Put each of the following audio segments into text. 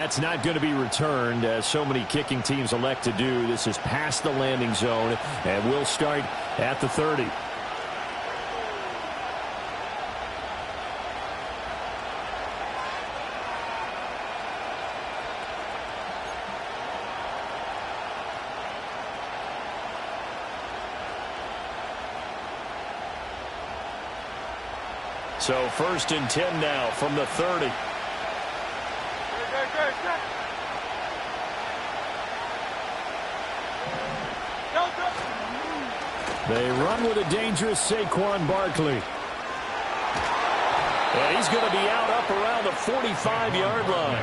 That's not going to be returned, as so many kicking teams elect to do. This is past the landing zone, and we'll start at the 30. So 1st and 10 now from the 30. They run with a dangerous Saquon Barkley. And he's going to be up around the 45-yard line.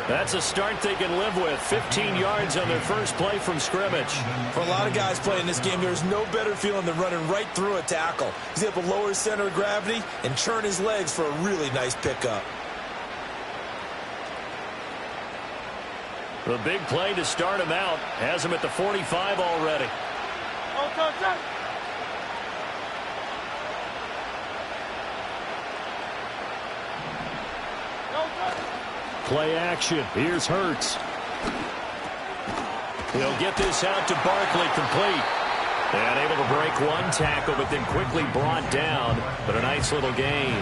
That's a start they can live with. 15 yards on their first play from scrimmage. For a lot of guys playing this game, there's no better feeling than running right through a tackle. He's able to lower his center of gravity and churn his legs for a really nice pickup. The big play to start him out has him at the 45 already. Play action. Here's Hurts. He'll get this out to Barkley, complete. And able to break one tackle, but then quickly brought down. But a nice little gain.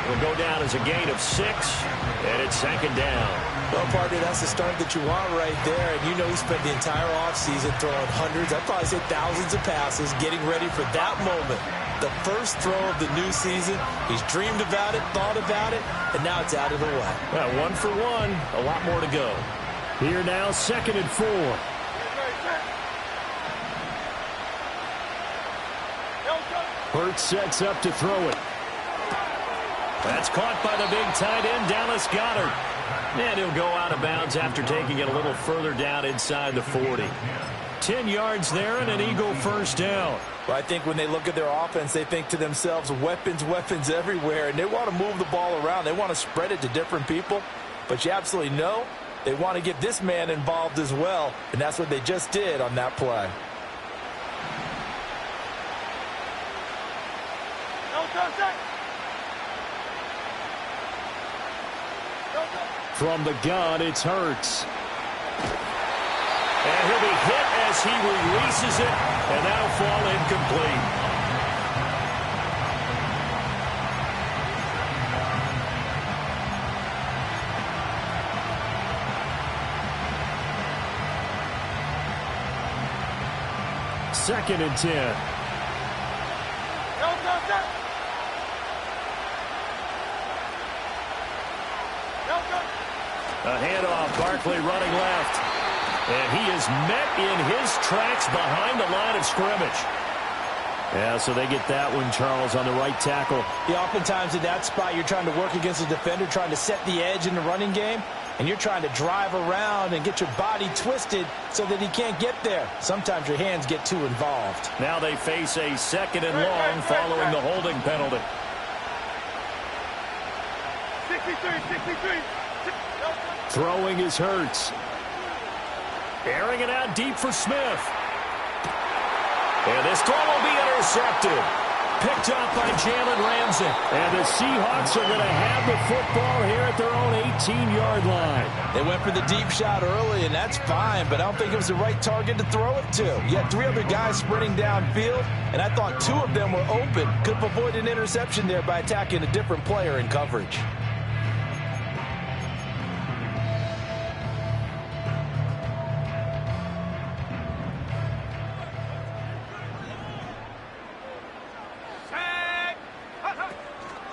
It'll go down as a gain of 6, and it's 2nd down. Well, partner, that's the start that you want right there. And you know he spent the entire offseason throwing hundreds, I'd probably say thousands of passes, getting ready for that moment. The first throw of the new season. He's dreamed about it, thought about it, and now it's out of the way. Well, 1 for 1. A lot more to go. Here now, 2nd and 4. Hurts sets up to throw it. That's caught by the big tight end, Dallas Goedert. And he'll go out of bounds after taking it a little further down inside the 40. 10 yards there and an Eagle first down. Well, I think when they look at their offense, they think to themselves, weapons, weapons everywhere. And they want to move the ball around. They want to spread it to different people. But you absolutely know they want to get this man involved as well. And that's what they just did on that play. From the gun, it's Hurts. And he'll be hit as he releases it, and that'll fall incomplete. Second and 10. A handoff, Barkley running left. And he is met in his tracks behind the line of scrimmage. Yeah, so they get that one, Charles, on the right tackle. Yeah, oftentimes in that spot, you're trying to work against a defender, trying to set the edge in the running game, and you're trying to drive around and get your body twisted so that he can't get there. Sometimes your hands get too involved. Now they face a 2nd and long following the holding penalty. 63. Throwing is Hurts. Airing it out deep for Smith. And this throw will be intercepted. Picked up by Jalen Ramsey. And the Seahawks are going to have the football here at their own 18-yard line. They went for the deep shot early, and that's fine, but I don't think it was the right target to throw it to. You had 3 other guys sprinting downfield, and I thought 2 of them were open. Could have avoided an interception there by attacking a different player in coverage.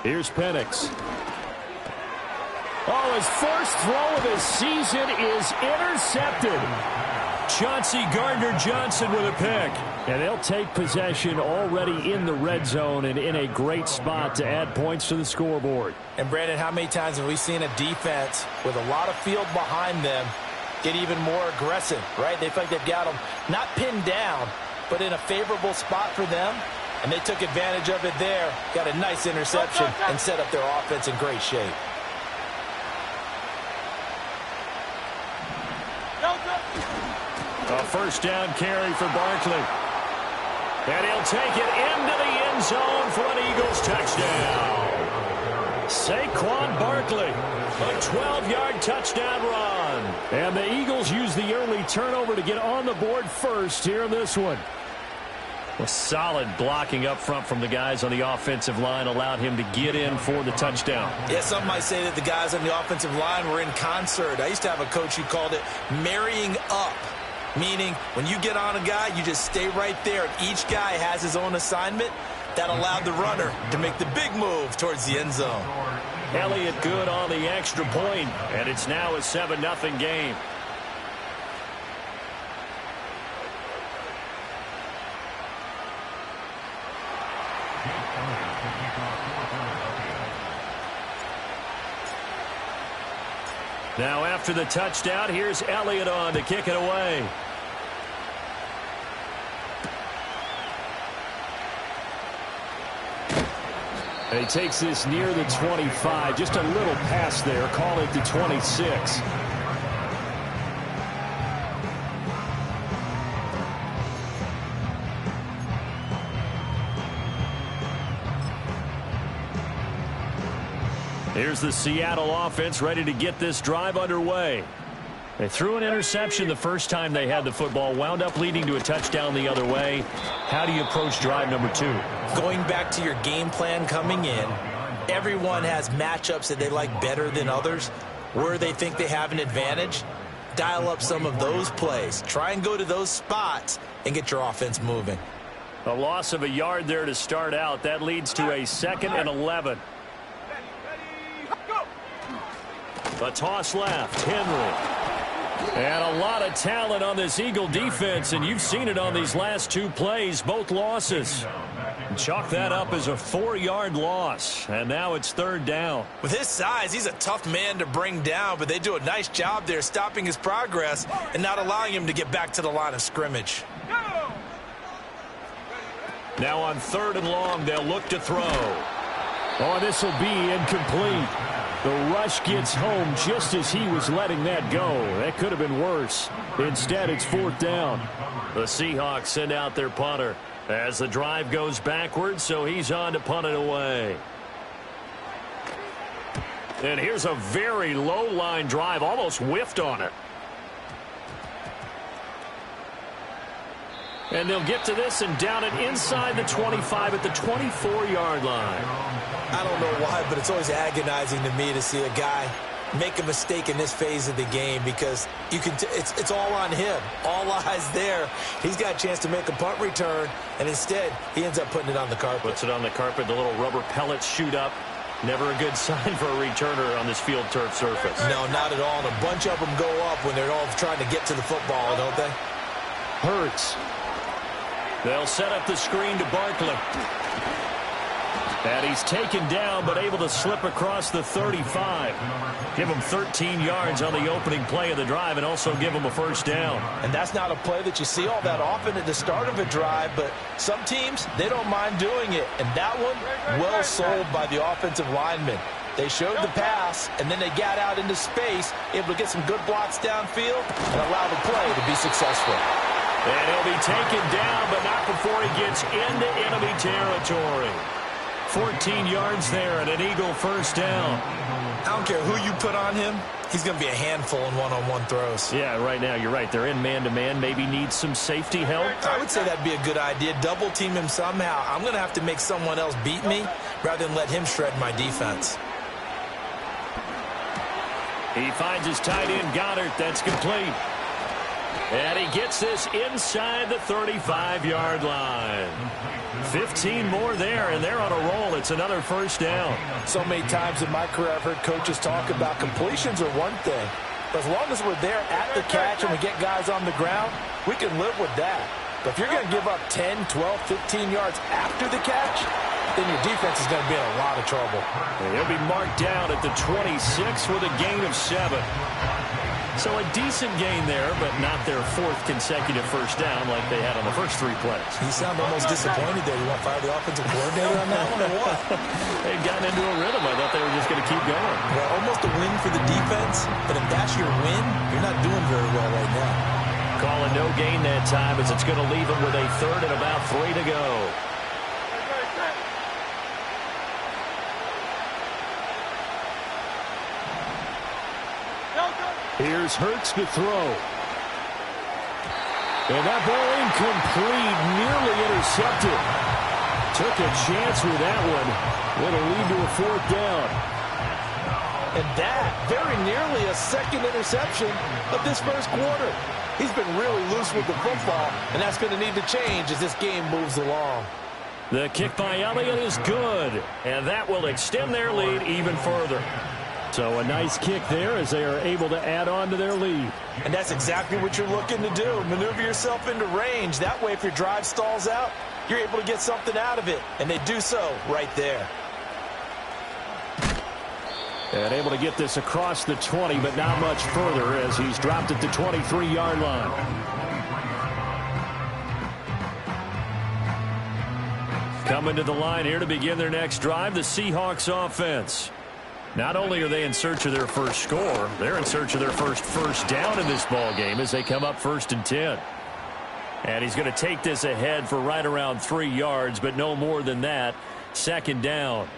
Here's Penix. Oh, his first throw of the season is intercepted. Chauncey Gardner-Johnson with a pick. And they'll take possession already in the red zone and in a great spot to add points to the scoreboard. And, Brandon, how many times have we seen a defense with a lot of field behind them get even more aggressive, right? They feel like they've got them not pinned down, but in a favorable spot for them. And they took advantage of it there, got a nice interception, and set up their offense in great shape. A first down carry for Barkley. And he'll take it into the end zone for an Eagles touchdown. Saquon Barkley, a 12-yard touchdown run. And the Eagles use the early turnover to get on the board first here in this one. Well, solid blocking up front from the guys on the offensive line allowed him to get in for the touchdown. Yeah, some might say that the guys on the offensive line were in concert. I used to have a coach who called it marrying up, meaning when you get on a guy, you just stay right there, and each guy has his own assignment. That allowed the runner to make the big move towards the end zone. Elliott good on the extra point, and it's now a 7-0 game. Now after the touchdown, here's Elliott on to kick it away. And he takes this near the 25. Just a little pass there. Call it the 26. Here's the Seattle offense ready to get this drive underway. They threw an interception the first time they had the football, wound up leading to a touchdown the other way. How do you approach drive number 2? Going back to your game plan coming in, everyone has matchups that they like better than others, where they think they have an advantage. Dial up some of those plays. Try and go to those spots and get your offense moving. A loss of a yard there to start out. That leads to a 2nd and 11. A toss left. Henry. And a lot of talent on this Eagle defense, and you've seen it on these last 2 plays, both losses. Chalk that up as a 4-yard loss, and now it's 3rd down. With his size, he's a tough man to bring down, but they do a nice job there stopping his progress and not allowing him to get back to the line of scrimmage. Now on 3rd and long, they'll look to throw. Oh, this will be incomplete. The rush gets home just as he was letting that go. That could have been worse. Instead, it's 4th down. The Seahawks send out their punter as the drive goes backwards, so he's on to punt it away. And here's a very low-line drive, almost whiffed on it. And they'll get to this and down it inside the 25 at the 24-yard line. I don't know why, but it's always agonizing to me to see a guy make a mistake in this phase of the game, because you can it's all on him. All eyes there. He's got a chance to make a punt return, and instead he ends up putting it on the carpet. Puts it on the carpet. The little rubber pellets shoot up. Never a good sign for a returner on this field turf surface. No, not at all. And a bunch of them go up when they're all trying to get to the football, don't they? Hurts. They'll set up the screen to Barkley. And he's taken down, but able to slip across the 35. Give him 13 yards on the opening play of the drive and also give him a 1st down. And that's not a play that you see all that often at the start of a drive, but some teams, they don't mind doing it. And that one, well sold by the offensive lineman. They showed the pass, and then they got out into space, able to get some good blocks downfield and allow the play to be successful. And he'll be taken down, but not before he gets into enemy territory. 14 yards there and an Eagle 1st down. I don't care who you put on him. He's going to be a handful in one-on-one throws. Yeah, right now, you're right. They're in man-to-man. Maybe needs some safety help. I would say that'd be a good idea. Double team him somehow. I'm going to have to make someone else beat me rather than let him shred my defense. He finds his tight end, Goddard. That's complete. And he gets this inside the 35-yard line. 15 more there, and they're on a roll. It's another 1st down. So many times in my career I've heard coaches talk about completions are one thing. But as long as we're there at the catch and we get guys on the ground, we can live with that. But if you're going to give up 10, 12, 15 yards after the catch, then your defense is going to be in a lot of trouble. And he'll be marked down at the 26 with a gain of 7. So a decent gain there, but not their 4th consecutive 1st down like they had on the first 3 plays. You sound almost disappointed there. You want to fire the offensive coordinator on that one or what? They've gotten into a rhythm. I thought they were just going to keep going. Well, almost a win for the defense, but if that's your win, you're not doing very well right now. Calling no gain that time as it's going to leave them with a 3rd and about 3 to go. Here's Hurts to throw. And that ball incomplete, nearly intercepted. Took a chance with that one. It'll lead to a 4th down. And that very nearly a second interception of this first quarter. He's been really loose with the football, and that's going to need to change as this game moves along. The kick by Elliott is good, and that will extend their lead even further. So a nice kick there as they are able to add on to their lead. And that's exactly what you're looking to do. Maneuver yourself into range. That way, if your drive stalls out, you're able to get something out of it. And they do so right there. And able to get this across the 20, but not much further as he's dropped at the 23-yard line. Coming to the line here to begin their next drive, the Seahawks offense. Not only are they in search of their first score, they're in search of their first down in this ball game as they come up 1st and 10. And he's going to take this ahead for right around 3 yards, but no more than that. 2nd down.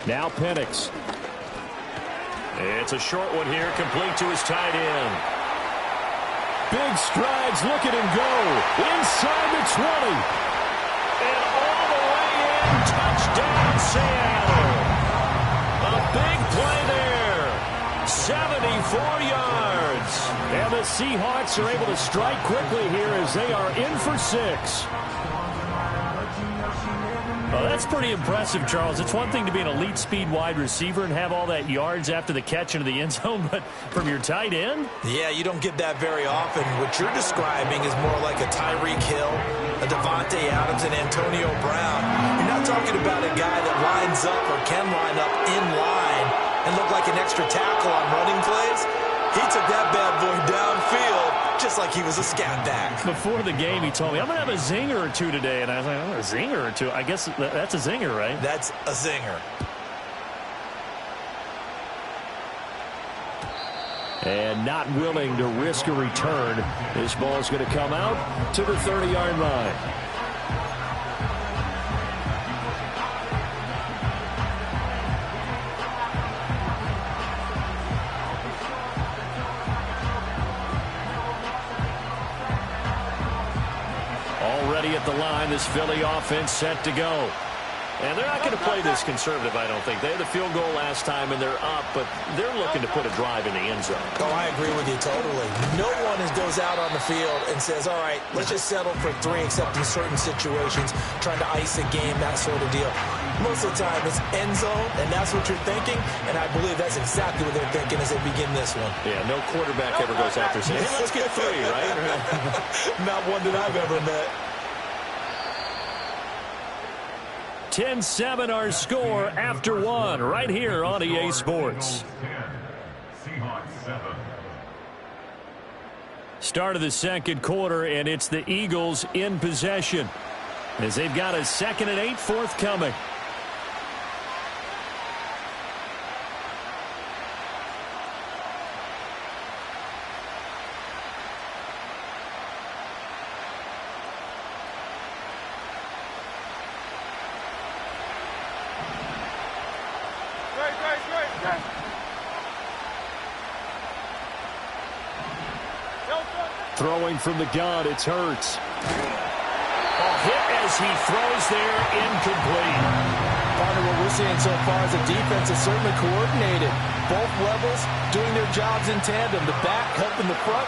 Now Penix. It's a short one here, complete to his tight end. Big strides, look at him go. Inside the 20. And all the way in, touchdown Seattle. A big play there. 74 yards. And the Seahawks are able to strike quickly here as they are in for 6. Well, that's pretty impressive, Charles. It's one thing to be an elite speed wide receiver and have all that yards after the catch into the end zone, but from your tight end? Yeah, you don't get that very often. What you're describing is more like a Tyreek Hill, a Devontae Adams, and Antonio Brown. You're not talking about a guy that lines up or can line up in line and look like an extra tackle on running plays. He took that bad boy downfield just like he was a scat back. Before the game, he told me, I'm going to have a zinger or two today. And I was like, oh, a zinger or two? I guess that's a zinger, right? That's a zinger. And not willing to risk a return. This ball is going to come out to the 30-yard line. Already at the line, this Philly offense set to go. And they're not going to play this conservative, I don't think. They had the field goal last time, and they're up, but they're looking to put a drive in the end zone. Oh, I agree with you totally. No one goes out on the field and says, all right, let's just settle for 3, except in certain situations, trying to ice a game, that sort of deal. Most of the time, it's end zone, and that's what you're thinking, and I believe that's exactly what they're thinking as they begin this one. Yeah, no quarterback ever goes out there saying, hey, let's get 3, right? Not one that I've ever met. 10-7 our score after 1 right here on EA Sports. Start of the second quarter, and it's the Eagles in possession as they've got a 2nd and 8 forthcoming. Throwing from the gun, it's Hurts. A hit as he throws there, incomplete. Partner, what we're seeing so far is the defense is certainly coordinated. Both levels doing their jobs in tandem. The back helping the front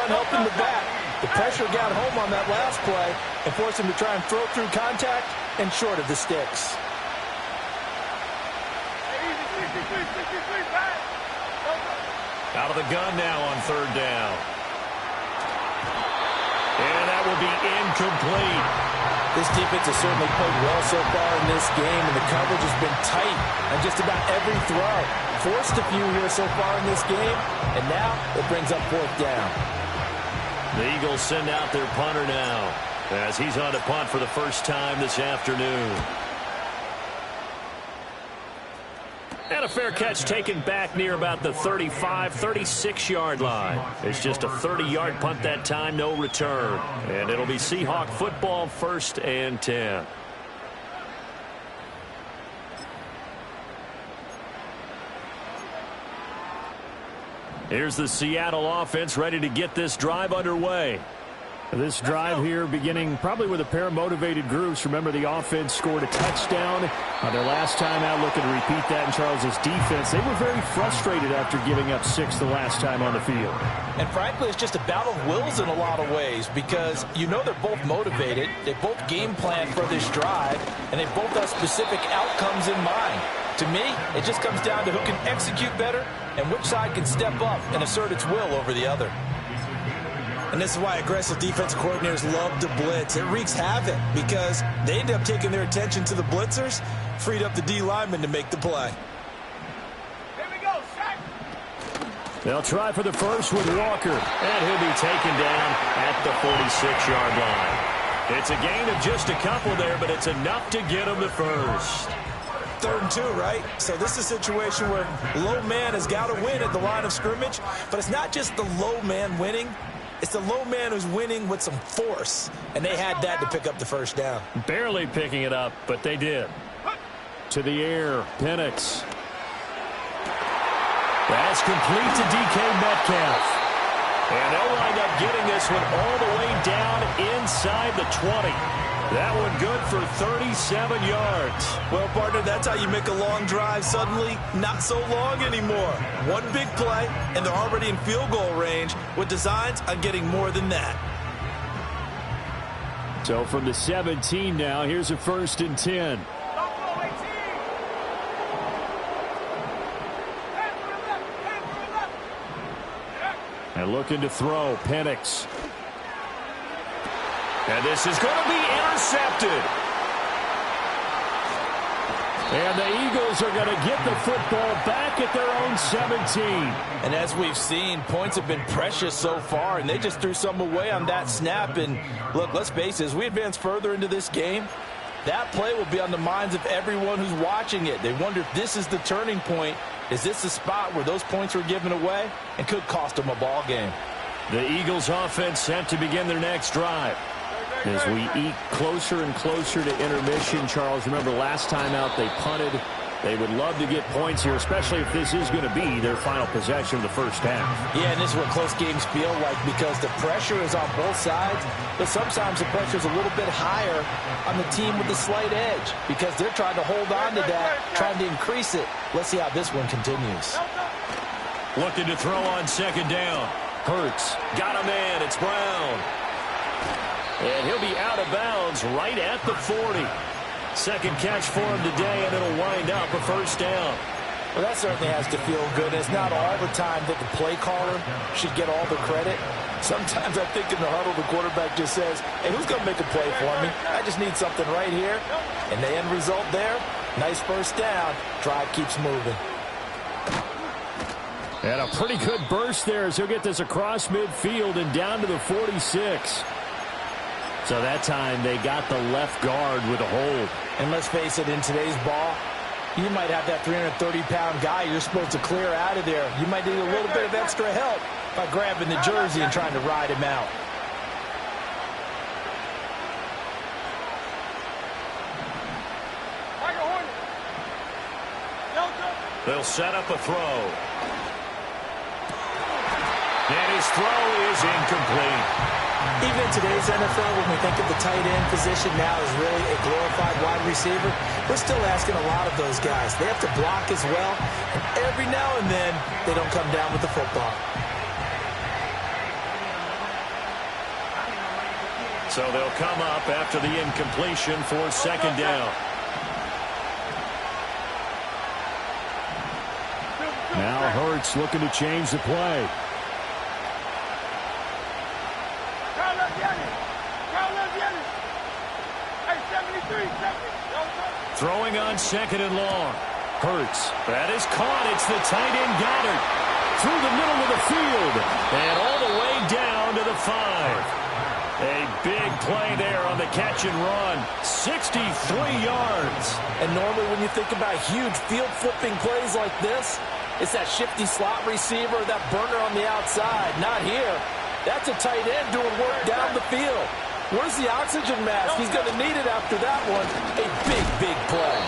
helping the back. The pressure got home on that last play and forced him to try and throw through contact and short of the sticks. Out of the gun now on 3rd down. And that will be incomplete. This defense has certainly played well so far in this game, and the coverage has been tight on just about every throw. Forced a few here so far in this game, and now it brings up 4th down. The Eagles send out their punter now as he's on to punt for the first time this afternoon. And a fair catch taken back near about the 35, 36-yard line. It's just a 30-yard punt that time, no return. And it'll be Seahawk football, 1st and 10. Here's the Seattle offense ready to get this drive underway. This drive here beginning probably with a pair of motivated groups. Remember, the offense scored a touchdown their last time out. Looking to repeat that in Charles's defense. They were very frustrated after giving up 6 the last time on the field. And frankly, it's just a battle of wills in a lot of ways because you know they're both motivated. They both game plan for this drive, and they both have specific outcomes in mind. To me, it just comes down to who can execute better and which side can step up and assert its will over the other. And this is why aggressive defensive coordinators love to blitz. It wreaks havoc because they end up taking their attention to the blitzers, freed up the D lineman to make the play. Here we go, sack. They'll try for the first with Walker, and he'll be taken down at the 46-yard line. It's a gain of just a couple there, but it's enough to get him the first. 3rd and 2, right? So this is a situation where low man has got to win at the line of scrimmage, but it's not just the low man winning. It's the low man who's winning with some force, and they had that to pick up the first down. Barely picking it up, but they did. To the air, Penix. That's complete to DK Metcalf. And they'll wind up getting this one all the way down inside the 20. That one good for 37 yards. Well, partner, that's how you make a long drive suddenly not so long anymore. One big play, and they're already in field goal range with designs on getting more than that. So from the 17 now, here's a 1st and 10. And looking to throw, Penix. And this is going to be intercepted. And the Eagles are going to get the football back at their own 17. And as we've seen, points have been precious so far, and they just threw some away on that snap. And look, let's face it, as we advance further into this game, that play will be on the minds of everyone who's watching it. They wonder if this is the turning point. Is this the spot where those points were given away and could cost them a ball game? The Eagles offense set to begin their next drive. As we eke closer and closer to intermission, Charles, remember last time out they punted. They would love to get points here, especially if this is going to be their final possession of the first half. Yeah, and this is what close games feel like because the pressure is on both sides, but sometimes the pressure is a little bit higher on the team with the slight edge because they're trying to hold on to that, trying to increase it. Let's see how this one continues. Looking to throw on 2nd down. Hurts. Got a man. It's Brown. And he'll be out of bounds right at the 40. Second catch for him today, and it'll wind up a 1st down. Well, that certainly has to feel good. It's not all the time that the play caller should get all the credit. Sometimes I think in the huddle, the quarterback just says, hey, who's going to make a play for me? I just need something right here. And the end result there, nice 1st down. Drive keeps moving. And a pretty good burst there as he'll get this across midfield and down to the 46. So that time they got the left guard with a hold. And let's face it, in today's ball, you might have that 330-pound guy you're supposed to clear out of there. You might need a little bit of extra help by grabbing the jersey and trying to ride him out. They'll set up a throw. And his throw is incomplete. Even in today's NFL, when we think of the tight end position now as really a glorified wide receiver, we're still asking a lot of those guys. They have to block as well, and every now and then, they don't come down with the football. So they'll come up after the incompletion for 2nd down. Now Hurts looking to change the play. Throwing on 2nd and long. Hurts. That is caught. It's the tight end Goddard. Through the middle of the field. And all the way down to the 5. A big play there on the catch and run. 63 yards. And normally when you think about huge field flipping plays like this, it's that shifty slot receiver, that burner on the outside. Not here. That's a tight end doing work down the field. Where's the oxygen mask? He's going to need it after that one. A big, big play.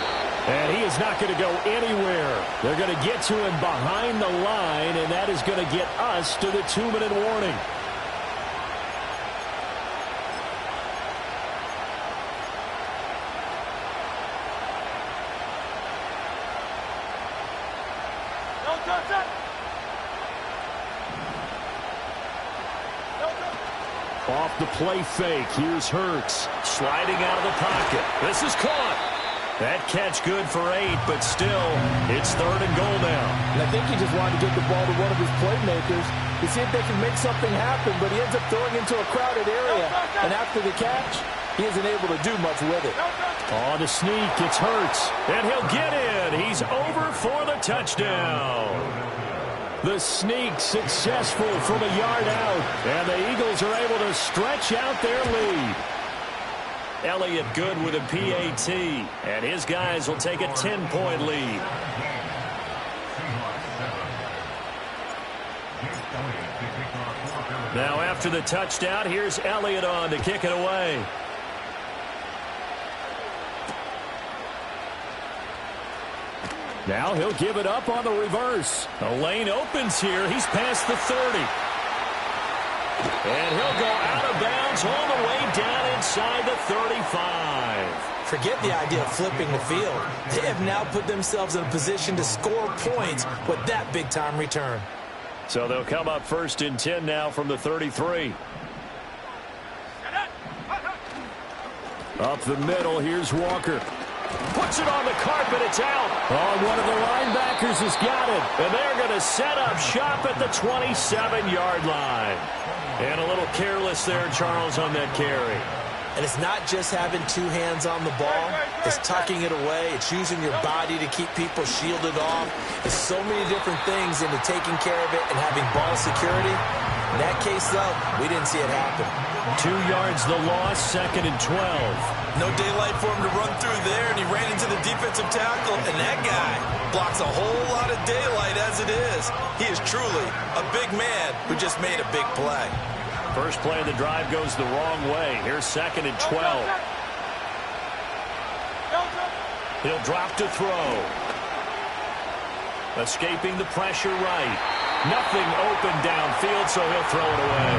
And he is is not going to go anywhere. They're going to get to him behind the line, and that is going to get us to the 2-minute warning. Off the play fake. Here's Hurts. Sliding out of the pocket. This is caught. That catch good for 8, but still, it's 3rd and goal now. And I think he just wanted to get the ball to one of his playmakers to see if they can make something happen, but he ends up throwing into a crowded area. And after the catch, he isn't able to do much with it. On the sneak, it's Hurts. And he'll get in. He's over for the touchdown. The sneak successful from a yard out, and the Eagles are able to stretch out their lead. Elliott good with a PAT, and his guys will take a 10-point lead. Now after the touchdown, here's Elliott on to kick it away. Now he'll give it up on the reverse. The lane opens here. He's past the 30. And he'll go out of bounds all the way down inside the 35. Forget the idea of flipping the field. They have now put themselves in a position to score points with that big-time return. So they'll come up 1st and 10 now from the 33. Up the middle, here's Walker. Puts it on the carpet, it's out. Oh, one of the linebackers has got it. And they're going to set up shop at the 27-yard line. And a little careless there, Charles, on that carry. And it's not just having 2 hands on the ball. It's tucking it away. It's using your body to keep people shielded off. There's so many different things into taking care of it and having ball security. In that case, though, we didn't see it happen. 2 yards the loss, 2nd and 12. No daylight for him to run through there, and he ran into the defensive tackle, and that guy blocks a whole lot of daylight as it is. He is truly a big man who just made a big play. First play of the drive goes the wrong way. Here's 2nd and 12. He'll drop to throw. Escaping the pressure right. Nothing open downfield, so he'll throw it away.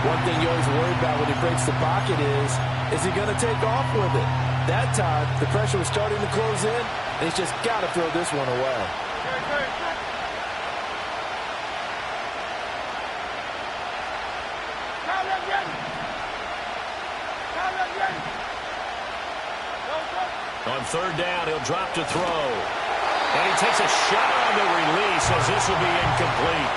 One thing you always worry about when he breaks the pocket is he going to take off with it? That time, the pressure was starting to close in, and he's just got to throw this one away. On 3rd down, he'll drop to throw. And he takes a shot on the release as this will be incomplete.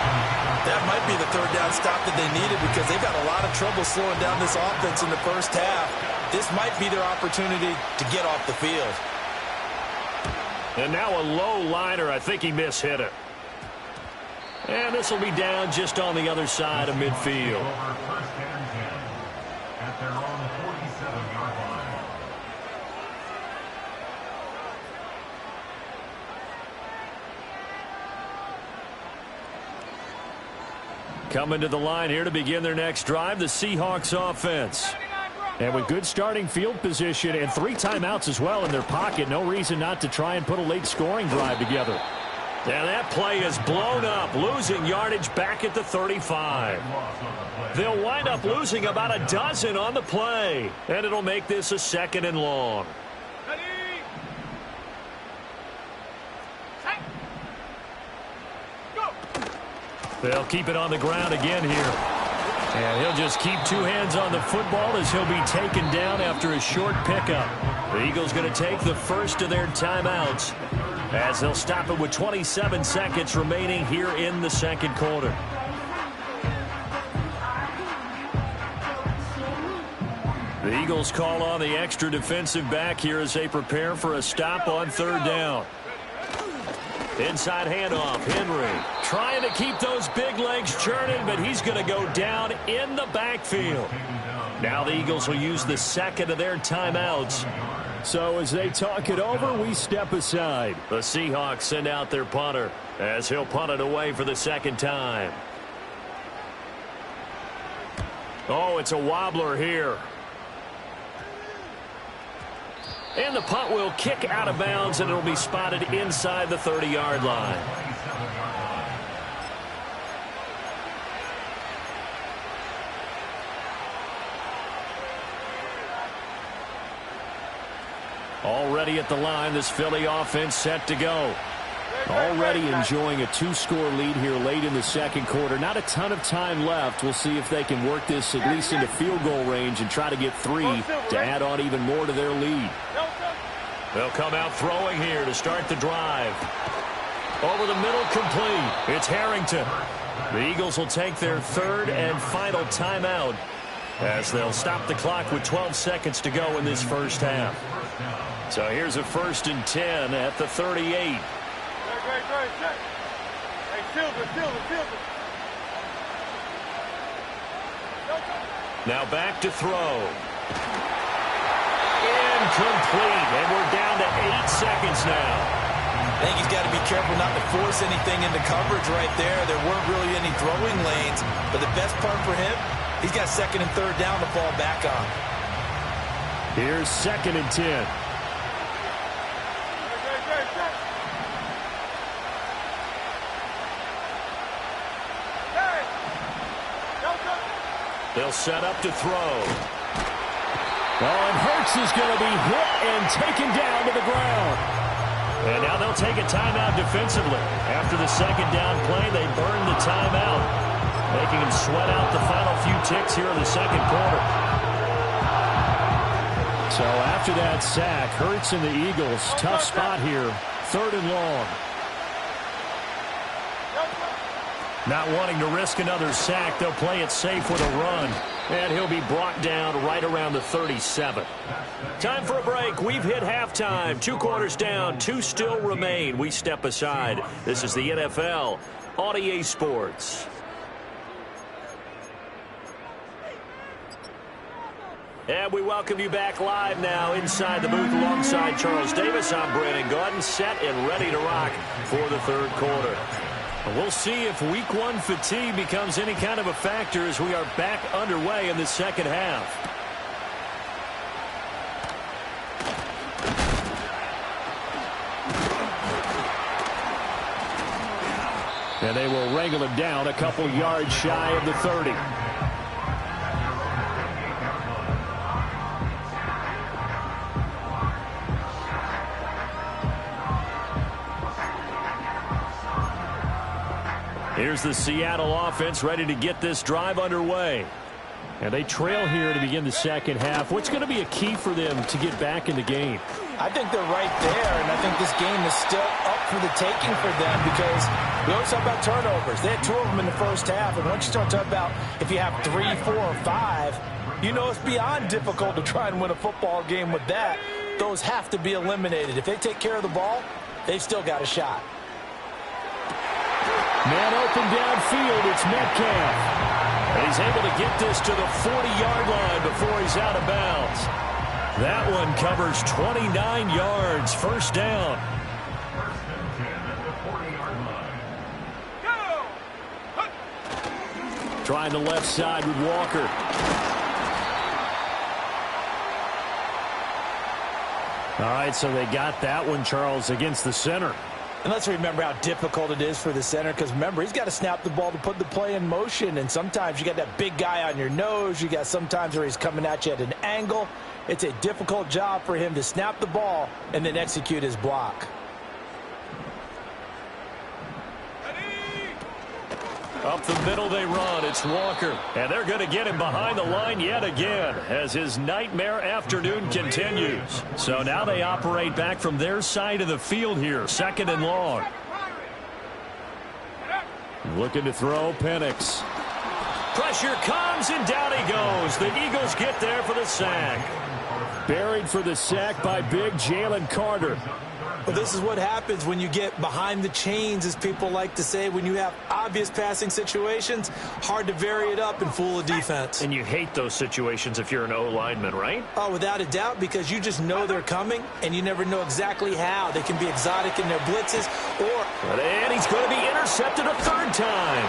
That might be the 3rd down stop that they needed because they've got a lot of trouble slowing down this offense in the first half. This might be their opportunity to get off the field. And now a low liner. I think he mishit it. And this will be down just on the other side of midfield. Coming to the line here to begin their next drive, the Seahawks offense. And with good starting field position and 3 timeouts as well in their pocket, no reason not to try and put a late scoring drive together. And that play is blown up, losing yardage back at the 35. They'll wind up losing about a dozen on the play, and it'll make this a 2nd and long. They'll keep it on the ground again here. And he'll just keep 2 hands on the football as he'll be taken down after a short pickup. The Eagles going to take the first of their timeouts as they'll stop it with 27 seconds remaining here in the 2nd quarter. The Eagles call on the extra defensive back here as they prepare for a stop on 3rd down. Inside handoff, Henry trying to keep those big legs churning, but he's going to go down in the backfield. Now the Eagles will use the 2nd of their timeouts. So as they talk it over, we step aside. The Seahawks send out their punter as he'll punt it away for the 2nd time. Oh, it's a wobbler here. And the punt will kick out of bounds, and it'll be spotted inside the 30-yard line. Already at the line, this Philly offense set to go. Already enjoying a 2-score lead here late in the second quarter. Not a ton of time left. We'll see if they can work this at least into field goal range and try to get 3 to add on even more to their lead. They'll come out throwing here to start the drive. Over the middle, complete. It's Harrington. The Eagles will take their 3rd and final timeout as they'll stop the clock with 12 seconds to go in this first half. So here's a 1st and 10 at the 38. Great. Hey, Silver. Now back to throw. Incomplete, and we're down to 8 seconds now. I think he's got to be careful not to force anything into coverage right there. There weren't really any throwing lanes, but the best part for him, he's got 2nd and 3rd down to fall back on. Here's 2nd and 10. They'll set up to throw. Oh, and Hurts is going to be hit and taken down to the ground. And now they'll take a timeout defensively. After the 2nd down play, they burn the timeout, making them sweat out the final few ticks here in the second quarter. So after that sack, Hurts and the Eagles, tough spot here, 3rd and long. Not wanting to risk another sack, they'll play it safe with a run. And he'll be brought down right around the 37. Time for a break. We've hit halftime. 2 quarters down, 2 still remain. We step aside. This is the NFL on EA Sports. And we welcome you back live now inside the booth alongside Charles Davis. I'm Brandon Gaudin, set and ready to rock for the 3rd quarter. We'll see if week 1 fatigue becomes any kind of a factor as we are back underway in the second half. And they will wrangle him down a couple yards shy of the 30. Here's the Seattle offense ready to get this drive underway. And they trail here to begin the second half. What's going to be a key for them to get back in the game? I think they're right there, and I think this game is still up for the taking for them because we always talk about turnovers. They had 2 of them in the first half, and once you start talking about if you have 3, 4, or 5, you know it's beyond difficult to try and win a football game with that. Those have to be eliminated. If they take care of the ball, they've still got a shot. Man open downfield, it's Metcalf. And he's able to get this to the 40-yard line before he's out of bounds. That one covers 29 yards, 1st down. Trying the left side with Walker. All right, so they got that one, Charles, against the center. And let's remember how difficult it is for the center because, remember, he's got to snap the ball to put the play in motion. And sometimes you got that big guy on your nose. You got sometimes where he's coming at you at an angle. It's a difficult job for him to snap the ball and then execute his block. Up the middle they run. It's Walker. And they're going to get him behind the line yet again as his nightmare afternoon continues. So now they operate back from their side of the field here. 2nd and long. Looking to throw, Penix. Pressure comes, and down he goes. The Eagles get there for the sack. Buried for the sack by big Jalen Carter. Well, this is what happens when you get behind the chains, as people like to say. When you have obvious passing situations, hard to vary it up and fool a defense. And you hate those situations if you're an O-lineman, right? Oh, without a doubt, because you just know they're coming, and you never know exactly how. They can be exotic in their blitzes, or... And he's going to be intercepted a 3rd time.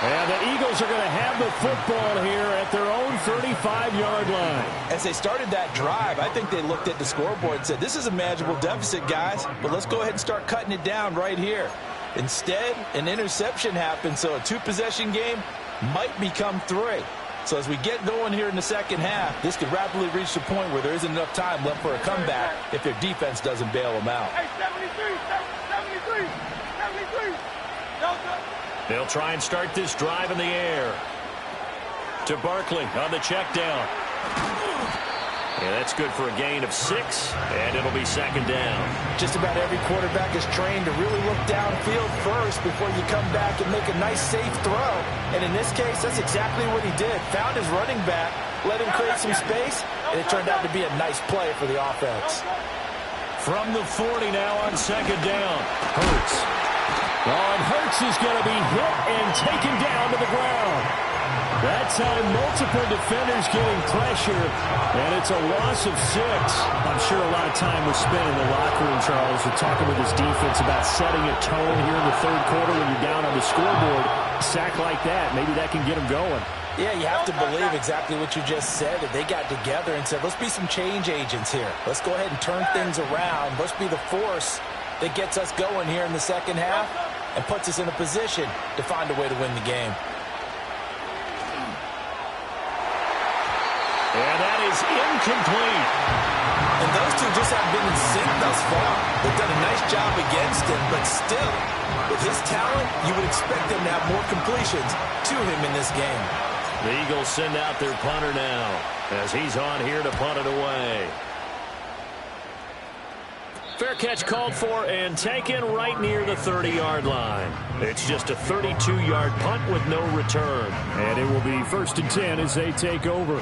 And the Eagles are going to have the football here at their own 35-yard line. As they started that drive, I think they looked at the scoreboard and said, this is a manageable deficit, guys, but let's go ahead and start cutting it down right here. Instead, an interception happened, so a two-possession game might become 3. So as we get going here in the second half, this could rapidly reach the point where there isn't enough time left for a comeback if their defense doesn't bail them out. Hey, 73. Delta. They'll try and start this drive in the air. To Barkley on the check down. Yeah, that's good for a gain of 6, and it'll be second down. Just about every quarterback is trained to really look downfield first before you come back and make a nice, safe throw. And in this case, that's exactly what he did. Found his running back, let him create some space, and it turned out to be a nice play for the offense. From the 40 now on second down. Hurts. Oh, and Hurts is going to be hit and taken down to the ground. That time, multiple defenders getting pressure, and it's a loss of 6. I'm sure a lot of time was spent in the locker room, Charles, with talking with his defense about setting a tone here in the third quarter when you're down on the scoreboard. A sack like that, maybe that can get them going. Yeah, you have to believe exactly what you just said, that they got together and said, let's be some change agents here. Let's go ahead and turn things around. Let's be the force that gets us going here in the second half and puts us in a position to find a way to win the game. And that is incomplete. And those two just haven't been in sync thus far. They've done a nice job against him, but still, with his talent, you would expect them to have more completions to him in this game. The Eagles send out their punter now as he's on here to punt it away. Fair catch called for and taken right near the 30-yard line. It's just a 32-yard punt with no return. And it will be 1st and 10 as they take over.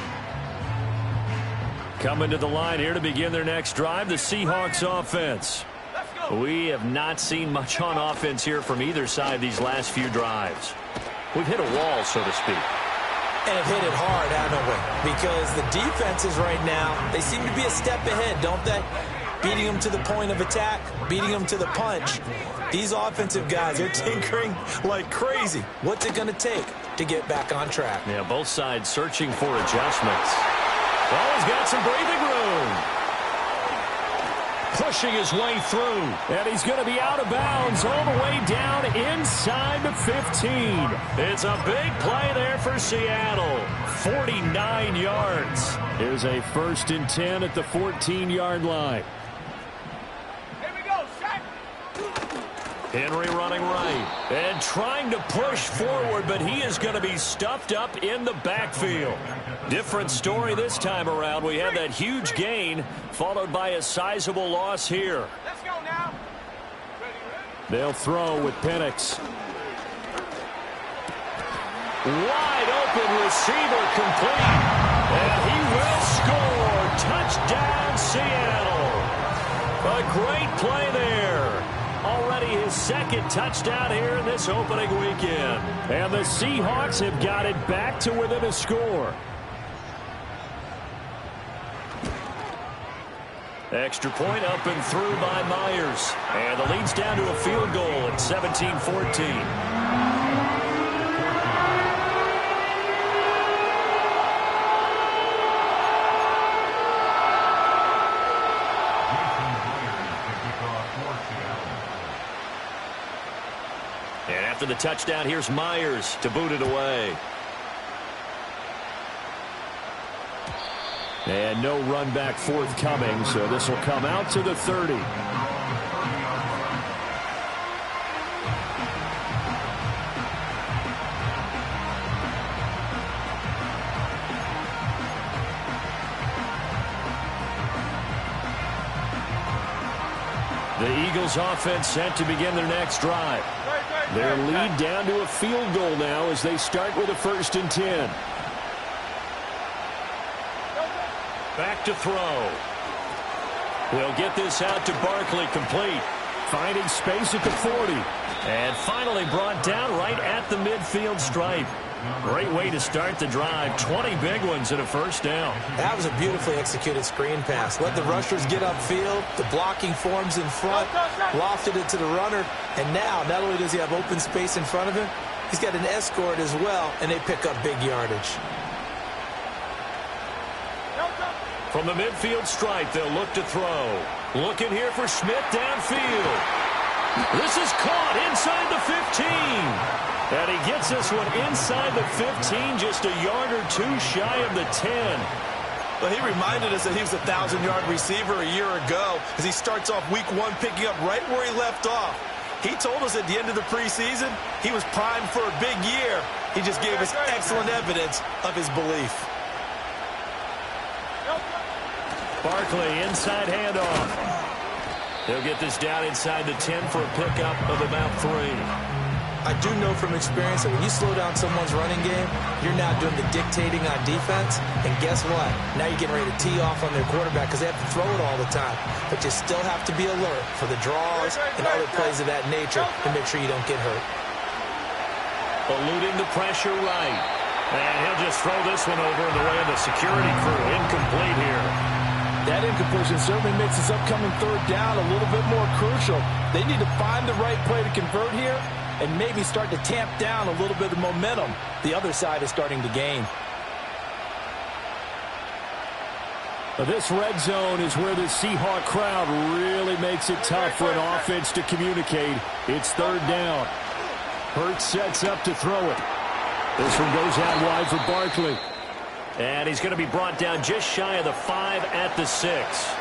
Coming to the line here to begin their next drive, the Seahawks offense. We have not seen much on offense here from either side these last few drives. We've hit a wall, so to speak. And have hit it hard, haven't we? Because the defenses right now, they seem to be a step ahead, don't they? Beating them to the point of attack, beating them to the punch. These offensive guys, they're tinkering like crazy. What's it going to take to get back on track? Yeah, both sides searching for adjustments. Well, he's got some breathing room. Pushing his way through. And he's going to be out of bounds all the way down inside the 15. It's a big play there for Seattle. 49 yards. Here's a 1st and 10 at the 14-yard line. Here we go, Shaq. Henry running right and trying to push forward, but he is going to be stuffed up in the backfield. Different story this time around. We had that huge gain followed by a sizable loss here. Let's go now. They'll throw with Penix. Wide open receiver complete. And he will score. Touchdown, Seattle. A great play there. Already his 2nd touchdown here in this opening weekend. And the Seahawks have got it back to within a score. Extra point up and through by Myers. And the lead's down to a field goal at 17-14. And after the touchdown, here's Myers to boot it away. And no run back forthcoming, so this will come out to the 30. The Eagles offense set to begin their next drive. Their lead down to a field goal now as they start with a 1st and 10. Back to throw. They'll get this out to Barkley, complete. Finding space at the 40. And finally brought down right at the midfield stripe. Great way to start the drive. 20 big ones and a 1st down. That was a beautifully executed screen pass. Let the rushers get upfield. The blocking forms in front. Lofted it to the runner. And now, not only does he have open space in front of him, He's got an escort as well, and they pick up big yardage. From the midfield stripe, they'll look to throw. Looking here for Schmidt downfield. This is caught inside the 15. And he gets this one inside the 15, just a yard or two shy of the 10. Well, he reminded us that he was a 1,000-yard receiver a year ago as he starts off week 1 picking up right where he left off. He told us at the end of the preseason he was primed for a big year. He just gave us excellent evidence of his belief. Barkley, inside handoff. They'll get this down inside the 10 for a pickup of about 3. I do know from experience that when you slow down someone's running game, you're now doing the dictating on defense. And guess what? Now you're getting ready to tee off on their quarterback because they have to throw it all the time. But you still have to be alert for the draws and other plays of that nature to make sure you don't get hurt. Eluding the pressure right. And he'll just throw this one over in the way of the security crew. Incomplete here. That incompletion certainly makes this upcoming third down a little bit more crucial. They need to find the right play to convert here and maybe start to tamp down a little bit of momentum the other side is starting to gain. This red zone is where the Seahawk crowd really makes it tough for an offense to communicate. It's third down. Hurts sets up to throw it. This one goes out wide for Barkley. And he's going to be brought down just shy of the 5 at the 6.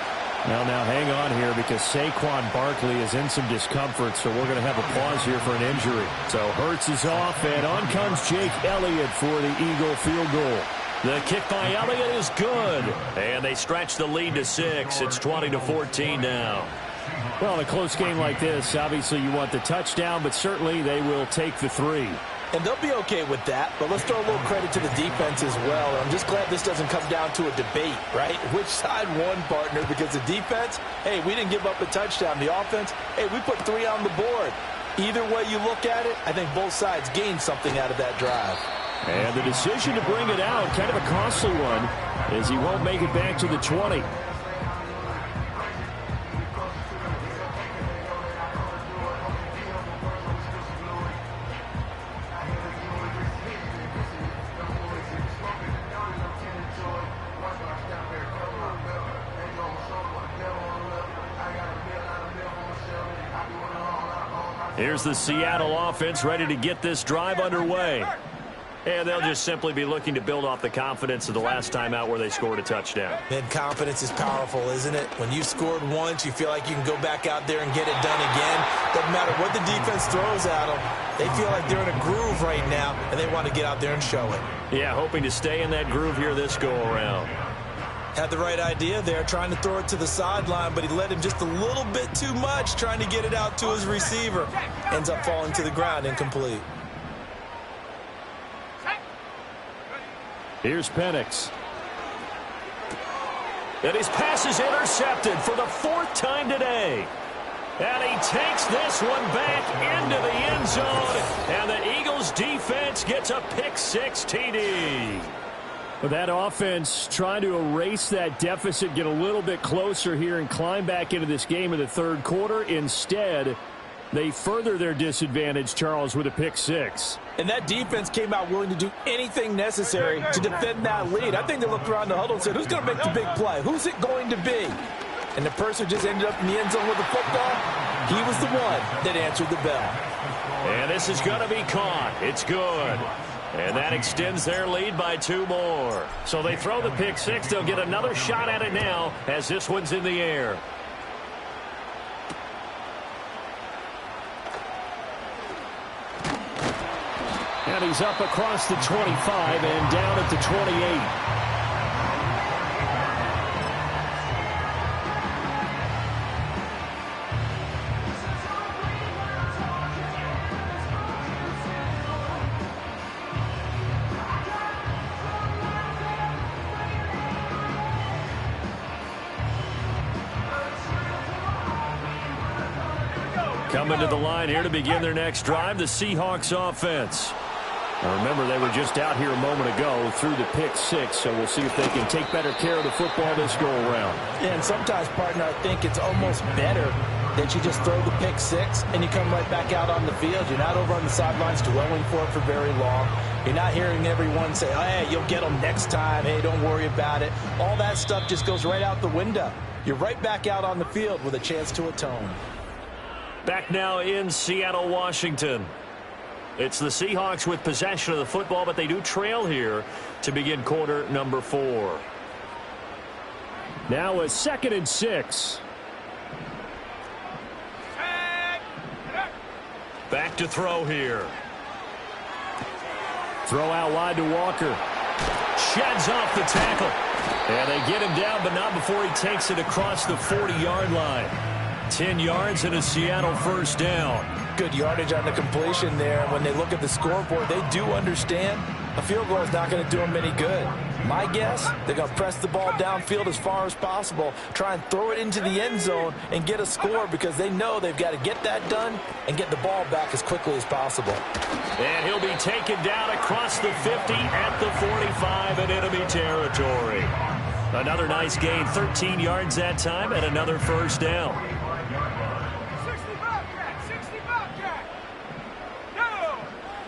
Now hang on here because Saquon Barkley is in some discomfort, so we're going to have a pause here for an injury. So Hurts is off, and on comes Jake Elliott for the Eagle field goal. The kick by Elliott is good. And they stretch the lead to 6. It's 20-14 now. Well, in a close game like this, obviously you want the touchdown, but certainly they will take the 3. And they'll be okay with that, but let's throw a little credit to the defense as well. I'm just glad this doesn't come down to a debate, right? Which side won, partner? Because the defense, hey, we didn't give up a touchdown. The offense, hey, we put 3 on the board. Either way you look at it, I think both sides gained something out of that drive. And the decision to bring it out, kind of a costly one, as he won't make it back to the 20. Here's the Seattle offense ready to get this drive underway. And they'll just simply be looking to build off the confidence of the last time out where they scored a touchdown. And confidence is powerful, isn't it? When you've scored once, you feel like you can go back out there and get it done again. Doesn't matter what the defense throws at them. They feel like they're in a groove right now, and they want to get out there and show it. Yeah, hoping to stay in that groove here this go-around. Had the right idea there, trying to throw it to the sideline, but he led him just a little bit too much, trying to get it out to his receiver. Ends up falling to the ground, incomplete. Here's Penix. And his pass is intercepted for the 4th time today. And he takes this one back into the end zone. And the Eagles defense gets a pick-6 TD. But that offense trying to erase that deficit, get a little bit closer here and climb back into this game in the third quarter. Instead, they further their disadvantage, Charles, with a pick-6. And that defense came out willing to do anything necessary to defend that lead. I think they looked around the huddle and said, who's going to make the big play? Who's it going to be? And the person just ended up in the end zone with the football. He was the one that answered the bell. And this is going to be caught. It's good. And that extends their lead by 2 more. So they throw the pick-6. They'll get another shot at it now as this one's in the air. And he's up across the 25 and down at the 28. Coming to the line here to begin their next drive, the Seahawks offense. Now remember, they were just out here a moment ago through the pick-6, so we'll see if they can take better care of the football this go-around. And sometimes, partner, I think it's almost better that you just throw the pick six and you come right back out on the field. You're not over on the sidelines dwelling for it for very long. You're not hearing everyone say, oh, hey, you'll get them next time. Hey, don't worry about it. All that stuff just goes right out the window. You're right back out on the field with a chance to atone. Back now in Seattle, Washington. It's the Seahawks with possession of the football, but they do trail here to begin quarter number 4. Now a 2nd and 6. Back to throw here. Throw out wide to Walker. Sheds off the tackle. And they get him down, but not before he takes it across the 40-yard line. 10 yards and a Seattle first down. Good yardage on the completion there. When they look at the scoreboard, they do understand a field goal is not going to do them any good. My guess, they're going to press the ball downfield as far as possible, try and throw it into the end zone and get a score because they know they've got to get that done and get the ball back as quickly as possible. And he'll be taken down across the 50 at the 45 in enemy territory. Another nice gain, 13 yards that time, and another first down. 65 Jack. No.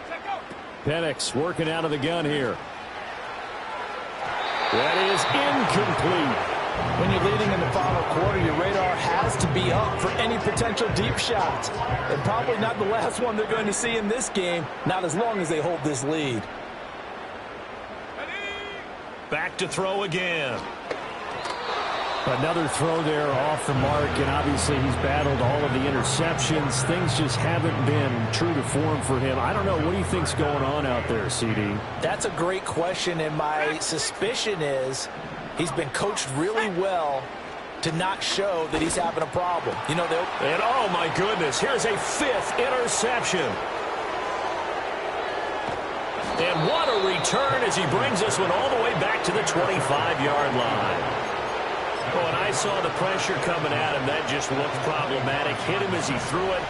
Check out. Penix working out of the gun here. That is incomplete. When you're leading in the final quarter, your radar has to be up for any potential deep shots. And probably not the last one they're going to see in this game, not as long as they hold this lead. Back to throw again. Another throw there off the mark, and obviously he's battled all of the interceptions. Things just haven't been true to form for him. I don't know. What do you think's going on out there, CD? That's a great question, and my suspicion is he's been coached really well to not show that he's having a problem. You know, and oh my goodness, here's a 5th interception. And what a return as he brings this one all the way back to the 25-yard line. Oh, and I saw the pressure coming at him. That just looked problematic. Hit him as he threw it,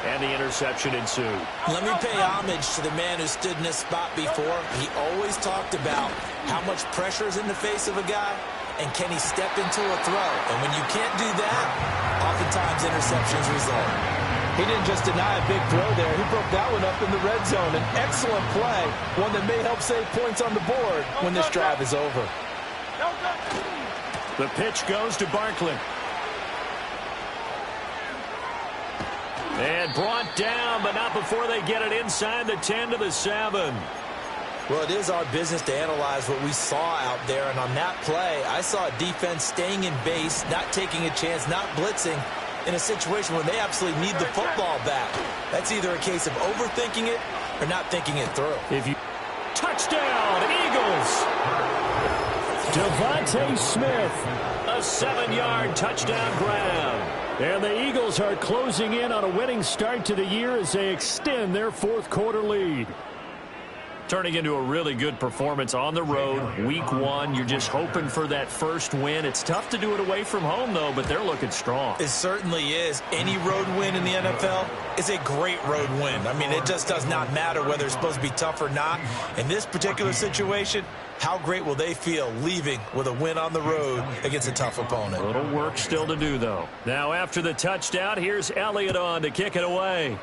and the interception ensued. Let me pay homage to the man who stood in this spot before. He always talked about how much pressure is in the face of a guy, and can he step into a throw. And when you can't do that, oftentimes interceptions result. He didn't just deny a big throw there. He broke that one up in the red zone. An excellent play, one that may help save points on the board when this drive is over. The pitch goes to Barkley. And brought down, but not before they get it inside the 10 to the 7. Well, it is our business to analyze what we saw out there. And on that play, I saw a defense staying in base, not taking a chance, not blitzing in a situation where they absolutely need the football back. That's either a case of overthinking it or not thinking it through. Touchdown, Eagles! Devontae Smith. A 7-yard touchdown grab. And the Eagles are closing in on a winning start to the year as they extend their 4th quarter lead. Turning into a really good performance on the road. Week 1, you're just hoping for that first win. It's tough to do it away from home, though, but they're looking strong. It certainly is. Any road win in the NFL is a great road win. I mean, it just does not matter whether it's supposed to be tough or not. In this particular situation, how great will they feel leaving with a win on the road against a tough opponent? A little work still to do, though. Now, after the touchdown, here's Elliott on to kick it away.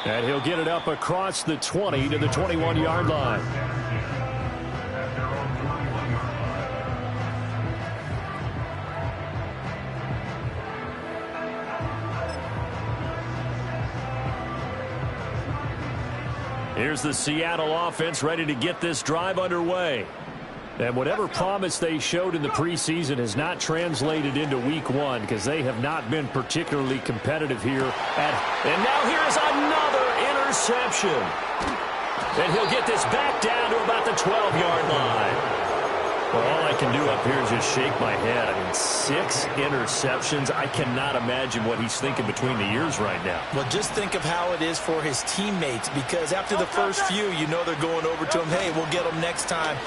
And he'll get it up across the 20 to the 21-yard line. Here's the Seattle offense ready to get this drive underway. And whatever promise they showed in the preseason has not translated into week 1 because they have not been particularly competitive here. And now here's another interception. And he'll get this back down to about the 12-yard line. Well, all I can do up here is just shake my head. I mean, 6 interceptions. I cannot imagine what he's thinking between the ears right now. Well, just think of how it is for his teammates, because after the first few, you know they're going over to him, hey, we'll get them next time.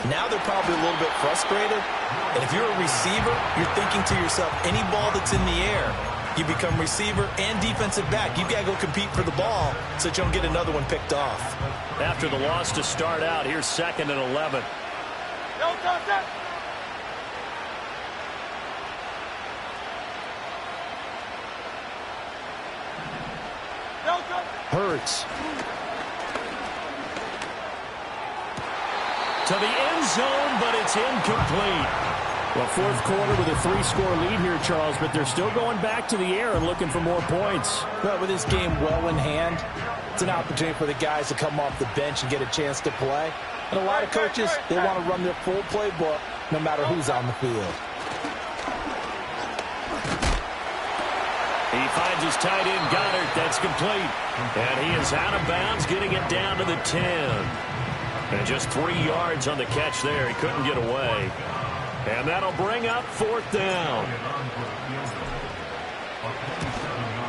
Now they're probably a little bit frustrated. And if you're a receiver, you're thinking to yourself, any ball that's in the air, you become receiver and defensive back. You've got to go compete for the ball so that you don't get another one picked off. After the loss to start out, here's 2nd and 11. Hurts. To the end zone, but it's incomplete. Well, fourth quarter with a 3-score lead here, Charles, but they're still going back to the air and looking for more points. But with this game well in hand, it's an opportunity for the guys to come off the bench and get a chance to play. And a lot of coaches, they want to run their full playbook no matter who's on the field. He finds his tight end, Goddard. That's complete. And he is out of bounds, getting it down to the 10. And just 3 yards on the catch there. He couldn't get away. And that'll bring up fourth down.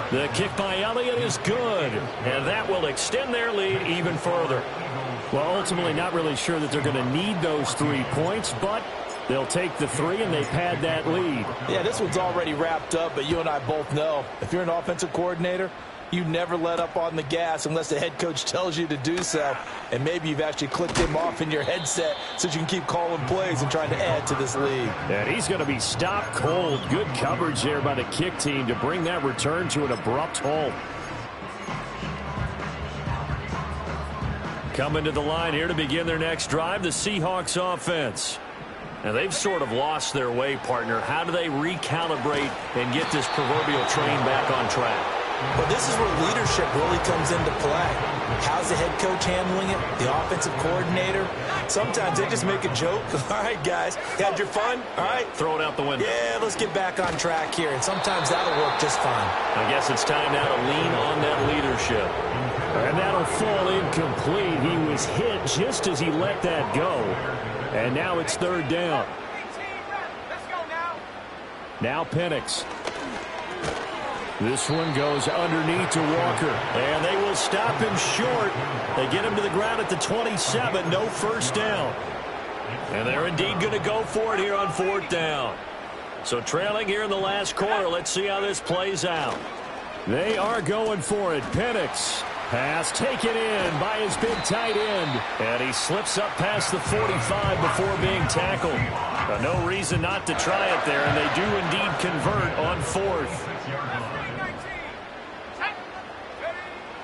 The kick by Elliott is good. And that will extend their lead even further. Well, ultimately not really sure that they're going to need those 3 points, but they'll take the 3 and they pad that lead. Yeah, this one's already wrapped up, but you and I both know if you're an offensive coordinator, you never let up on the gas unless the head coach tells you to do so. And maybe you've actually clicked him off in your headset so you can keep calling plays and trying to add to this lead. And he's going to be stopped cold. Good coverage there by the kick team to bring that return to an abrupt halt. Coming to the line here to begin their next drive, the Seahawks offense. Now, they've sort of lost their way, partner. How do they recalibrate and get this proverbial train back on track? Well, this is where leadership really comes into play. How's the head coach handling it? The offensive coordinator? Sometimes they just make a joke. All right, guys, you had your fun? All right. Throw it out the window. Yeah, let's get back on track here. And sometimes that'll work just fine. I guess it's time now to lean on that leadership. And that'll fall incomplete. He was hit just as he let that go. And now it's third down. Now Penix. This one goes underneath to Walker. And they will stop him short. They get him to the ground at the 27. No first down. And they're indeed going to go for it here on fourth down. So trailing here in the last quarter. Let's see how this plays out. They are going for it. Penix. Pass taken in by his big tight end. And he slips up past the 45 before being tackled. No reason not to try it there, and they do indeed convert on fourth.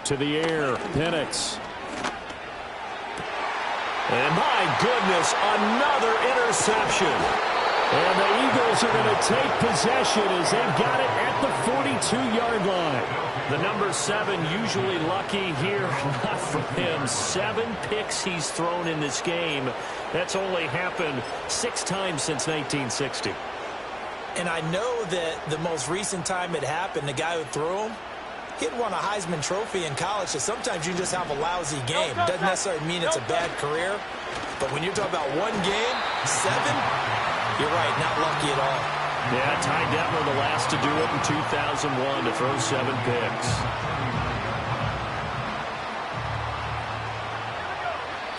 To the air, Penix. And my goodness, another interception. And the Eagles are going to take possession as they got it at the 42-yard line. The number 7 usually lucky here. Not for him. 7 picks he's thrown in this game. That's only happened 6 times since 1960. And I know that the most recent time it happened, the guy who threw him, he had won a Heisman Trophy in college, so sometimes you just have a lousy game. Doesn't necessarily mean it's a bad career, but when you're talking about one game, 7, you're right, not lucky at all. Yeah, Ty Detmer, the last to do it in 2001 to throw 7 picks.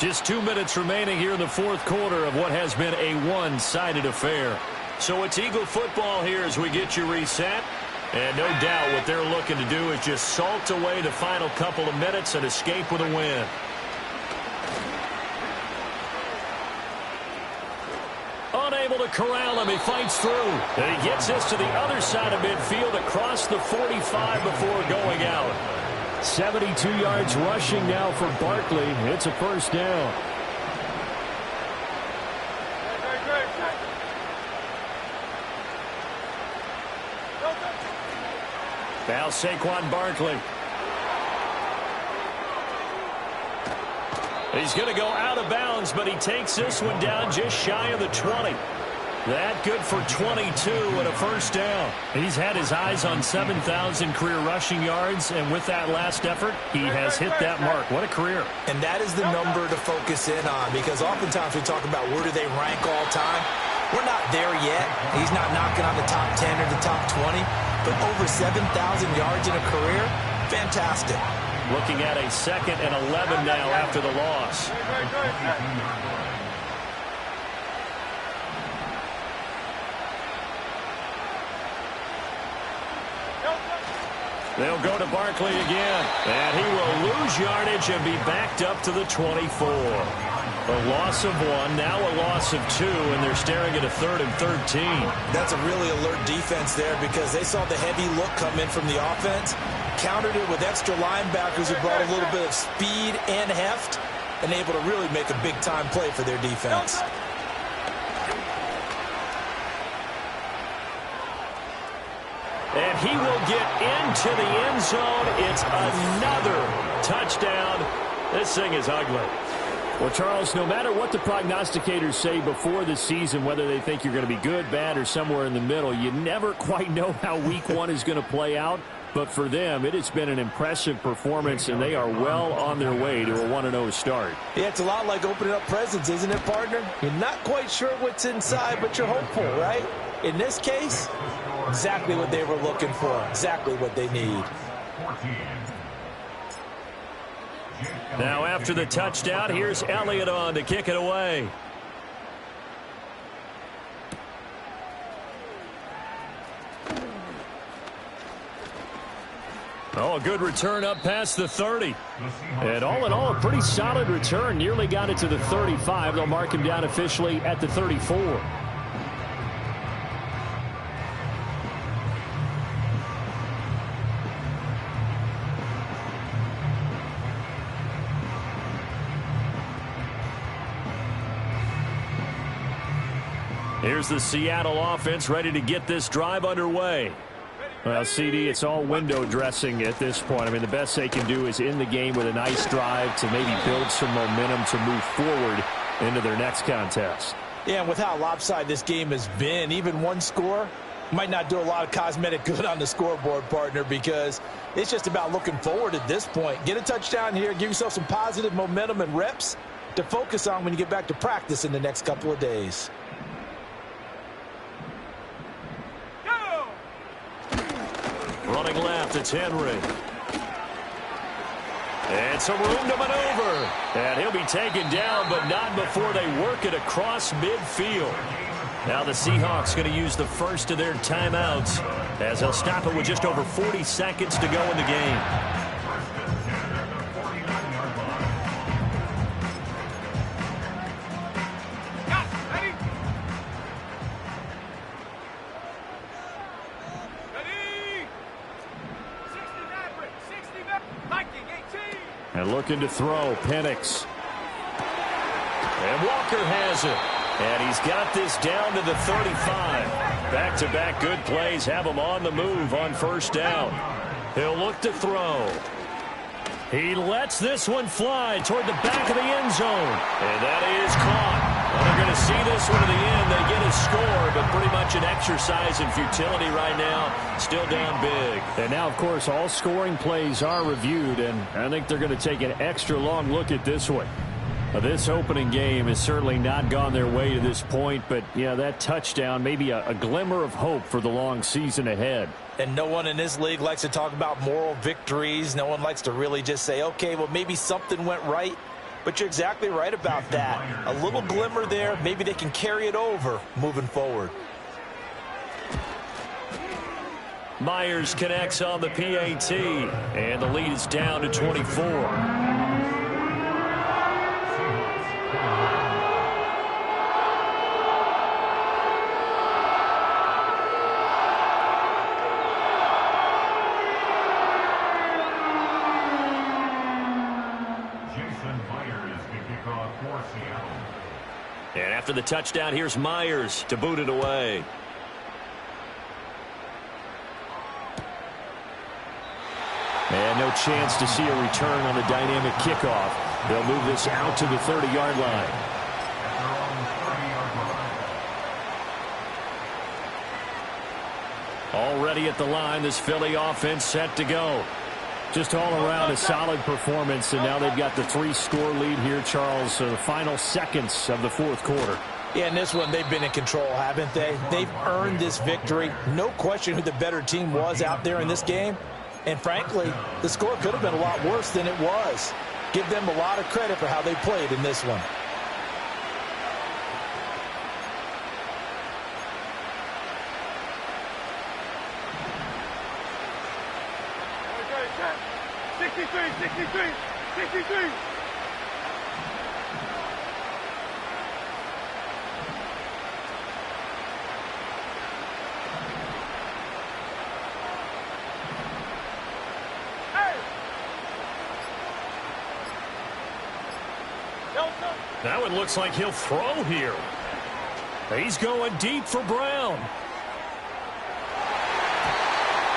Just 2 minutes remaining here in the fourth quarter of what has been a one-sided affair. So it's Eagle football here as we get you reset. And no doubt what they're looking to do is just salt away the final couple of minutes and escape with a win. Unable to corral him. He fights through. And he gets this to the other side of midfield across the 45 before going out. 72 yards rushing now for Barkley. It's a first down. Now Saquon Barkley. He's going to go out of bounds, but he takes this one down just shy of the 20. That good for 22 and a first down. He's had his eyes on 7,000 career rushing yards, and with that last effort, he has hit that mark. What a career. And that is the number to focus in on, because oftentimes we talk about where do they rank all time. We're not there yet. He's not knocking on the top 10 or the top 20, but over 7,000 yards in a career, fantastic. Looking at a 2nd and 11 now after the loss. They'll go to Barkley again, and he will lose yardage and be backed up to the 24. A loss of 1, now a loss of 2, and they're staring at a 3rd and 13. That's a really alert defense there because they saw the heavy look come in from the offense, countered it with extra linebackers who brought a little bit of speed and heft, and able to really make a big-time play for their defense. And he will get into the end zone. It's another touchdown. This thing is ugly. Well, Charles, no matter what the prognosticators say before the season, whether they think you're going to be good, bad, or somewhere in the middle, you never quite know how week 1 is going to play out. But for them, it has been an impressive performance, and they are well on their way to a 1-0 start. Yeah, it's a lot like opening up presents, isn't it, partner? You're not quite sure what's inside, but you're hopeful, right? In this case, exactly what they were looking for, exactly what they need. Now after the touchdown, here's Elliott on to kick it away. Oh, a good return up past the 30. And all in all, a pretty solid return. Nearly got it to the 35. They'll mark him down officially at the 34. Here's the Seattle offense ready to get this drive underway. Well, CD, it's all window dressing at this point. I mean, the best they can do is in the game with a nice drive to maybe build some momentum to move forward into their next contest. Yeah, and with how lopsided this game has been, even one score might not do a lot of cosmetic good on the scoreboard, partner, because it's just about looking forward at this point. Get a touchdown here, give yourself some positive momentum and reps to focus on when you get back to practice in the next couple of days. Running left, it's Henry. And some room to maneuver. And he'll be taken down, but not before they work it across midfield. Now the Seahawks going to use the first of their timeouts as they'll stop it with just over 40 seconds to go in the game. And looking to throw, Penix. And Walker has it. And he's got this down to the 35. Back-to-back good plays have him on the move on first down. He'll look to throw. He lets this one fly toward the back of the end zone. And that is caught. Well, they're going to see this one to the end. They get a score, but pretty much an exercise in futility right now. Still down big. And now, of course, all scoring plays are reviewed, and I think they're going to take an extra long look at this one. Now, this opening game has certainly not gone their way to this point, but, yeah, that touchdown, maybe a glimmer of hope for the long season ahead. And no one in this league likes to talk about moral victories. No one likes to really just say, okay, well, maybe something went right. But you're exactly right about that. A little glimmer there. Maybe they can carry it over moving forward. Myers connects on the PAT, and the lead is down to 24. And after the touchdown, here's Myers to boot it away. And no chance to see a return on the dynamic kickoff. They'll move this out to the 30-yard line. Already at the line, this Philly offense set to go. Just all around a solid performance, and now they've got the 3-score lead here, Charles, so the final seconds of the fourth quarter. Yeah, in this one, they've been in control, haven't they? They've earned this victory. No question who the better team was out there in this game. And frankly, the score could have been a lot worse than it was. Give them a lot of credit for how they played in this one. That one looks like he'll throw here. He's going deep for Brown.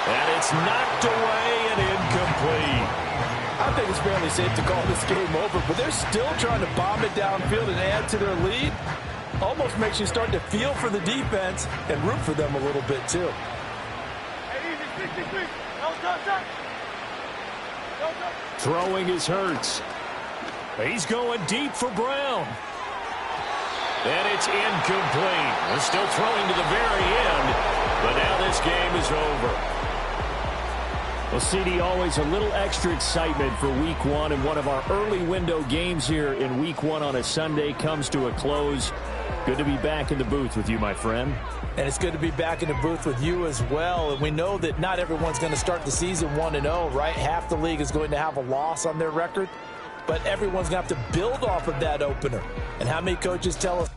And it's knocked away and incomplete. I think it's fairly safe to call this game over, but they're still trying to bomb it downfield and add to their lead. Almost makes you start to feel for the defense and root for them a little bit, too. Hey, easy, 60 feet. No contact. No contact. Throwing is Hurts. He's going deep for Brown. And it's incomplete. They're still throwing to the very end, but now this game is over. Well, CD, always a little extra excitement for Week 1, and one of our early window games here in Week 1 on a Sunday comes to a close. Good to be back in the booth with you, my friend. And it's good to be back in the booth with you as well. And we know that not everyone's going to start the season 1-0, right? Half the league is going to have a loss on their record, but everyone's going to have to build off of that opener. And how many coaches tell us